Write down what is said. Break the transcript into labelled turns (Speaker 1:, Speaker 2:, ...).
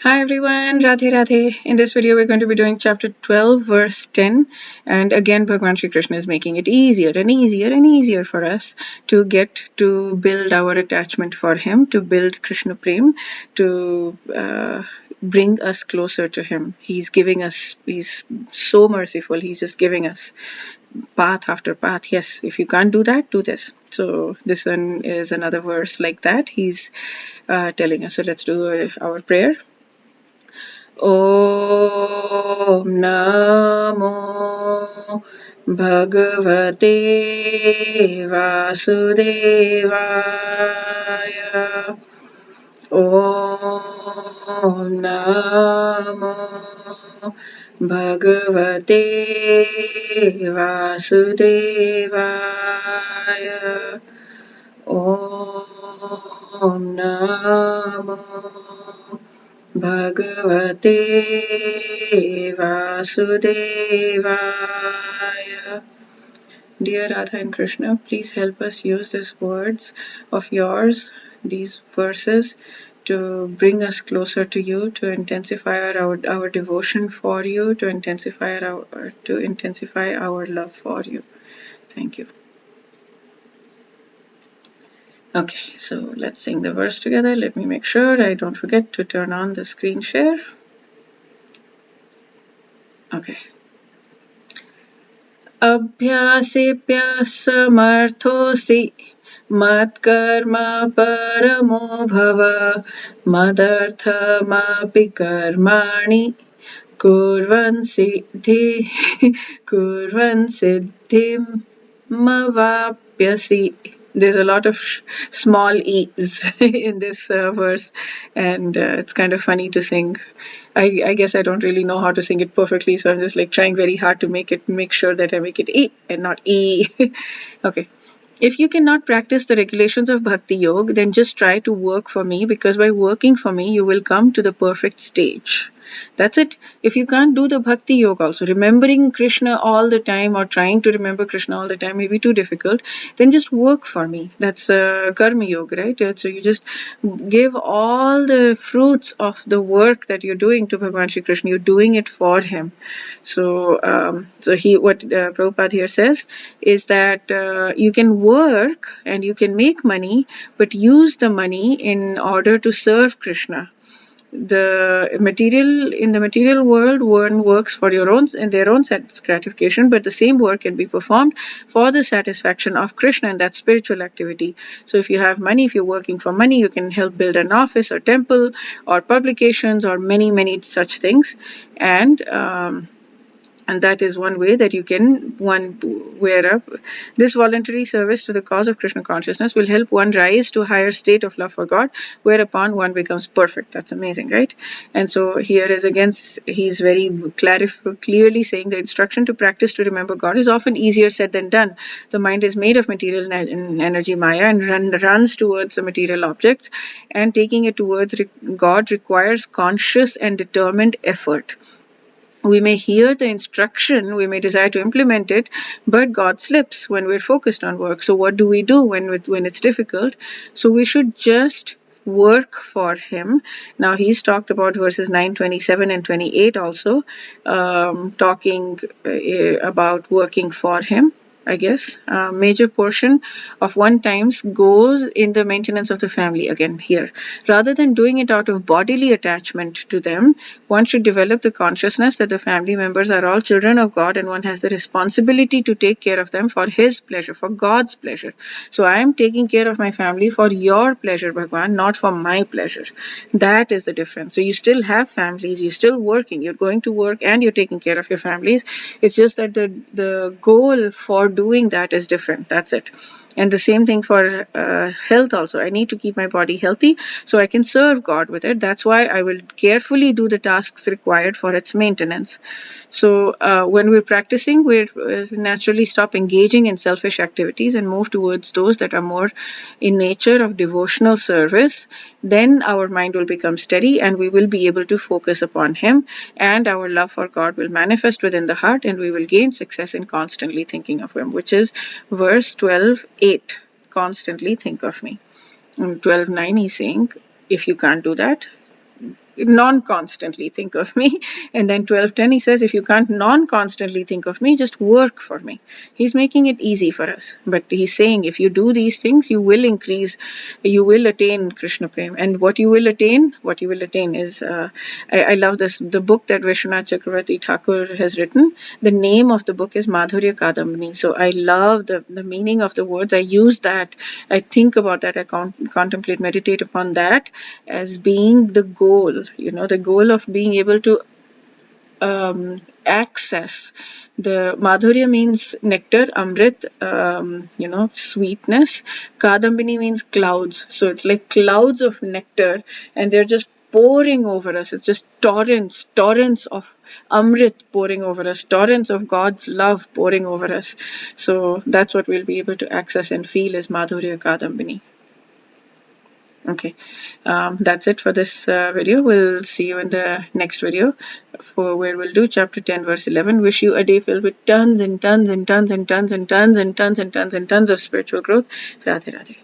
Speaker 1: Hi everyone, Radhe Radhe. In this video, we're going to be doing chapter 12, verse 10. And again, Bhagwan Shri Krishna is making it easier and easier and easier for us to get to build our attachment for Him, to build Krishna prem, to bring us closer to Him. He's so merciful. He's just giving us path after path. Yes, if you can't do that, do this. So this one is another verse like that. He's telling us. So let's do our prayer. ॐ नमो भगवते वासुदेवाय ॐ नमो भगवते वासुदेवाय ॐ नमो Bhagavate Vasudevaya. Dear Radha and Krishna, please help us use these words of yours, these verses, to bring us closer to you, to intensify our devotion for you, to intensify our love for you. Thank you. Okay, so let's sing the verse together. Let me make sure I don't forget to turn on the screen share. Okay. अभ्यासेऽप्यसमर्थोऽसि मत्कर्म परमो भव मदर्थमपि कर्माणि कुर्वन् सिद्धिमवाप्स्यसि. There's a lot of small e's in this verse, and it's kind of funny to sing. I guess I don't really know how to sing it perfectly, so I'm just like trying very hard to make sure that I make it E and not E. Okay. If you cannot practice the regulations of Bhakti Yoga, then just try to work for me, because by working for me, you will come to the perfect stage. That's it. If you can't do the Bhakti Yoga also, remembering Krishna all the time or trying to remember Krishna all the time may be too difficult, then just work for me. That's Karma Yoga, right? So you just give all the fruits of the work that you're doing to Bhagwan Shri Krishna. You're doing it for him. So, what Prabhupada here says is that you can work and you can make money, but use the money in order to serve Krishna. In the material world, one works for their own gratification, but the same work can be performed for the satisfaction of Krishna, and that's spiritual activity. So if you have money, if you're working for money, you can help build an office or temple or publications or many such things, and that is one way that you can wear up. This voluntary service to the cause of Krishna consciousness will help one rise to a higher state of love for God, whereupon one becomes perfect. That's amazing, right? And so here is again, he's very clearly saying the instruction to practice to remember God is often easier said than done. The mind is made of material energy maya and runs towards the material objects, and taking it towards God requires conscious and determined effort. We may hear the instruction, we may desire to implement it, but God slips when we're focused on work. So what do we do when it's difficult? So we should just work for him. Now he's talked about verses 9, 27 and 28 also, talking about working for him. I guess a major portion of one times goes in the maintenance of the family. Again here, rather than doing it out of bodily attachment to them, one should develop the consciousness that the family members are all children of God, and one has the responsibility to take care of them for his pleasure, for God's pleasure. So I am taking care of my family for your pleasure, Bhagwan, not for my pleasure. That is the difference. So you still have families, you're still working, you're going to work and you're taking care of your families. It's just that the goal for doing that is different. That's it. And the same thing for health also. I need to keep my body healthy so I can serve God with it. That's why I will carefully do the tasks required for its maintenance. So when we're practicing, we naturally stop engaging in selfish activities and move towards those that are more in nature of devotional service. Then our mind will become steady and we will be able to focus upon Him, and our love for God will manifest within the heart, and we will gain success in constantly thinking of Him, which is verse 12:8. Constantly think of me. In 12:9 he's saying, if you can't do that, non-constantly think of me. And then 12:10 he says, if you can't non-constantly think of me, just work for me. He's making it easy for us, but he's saying if you do these things, you will attain Krishna prem. And what you will attain is I love this, the book that Vishwanath Chakravarti Thakur has written. The name of the book is Madhurya Kadambini. So I love the meaning of the words. I use that, I think about that, I contemplate, meditate upon that as being the goal, the goal of being able to access. The Madhurya means nectar, Amrit, sweetness. Kadambini means clouds. So it's like clouds of nectar, and they're just pouring over us. It's just torrents of Amrit pouring over us, torrents of God's love pouring over us. So that's what we'll be able to access and feel as Madhurya Kadambini. Okay, that's it for this video. We'll see you in the next video for where we'll do chapter 10 verse 11. Wish you a day filled with tons and tons and tons and tons and tons and tons and tons and tons of spiritual growth. Radhe Radhe.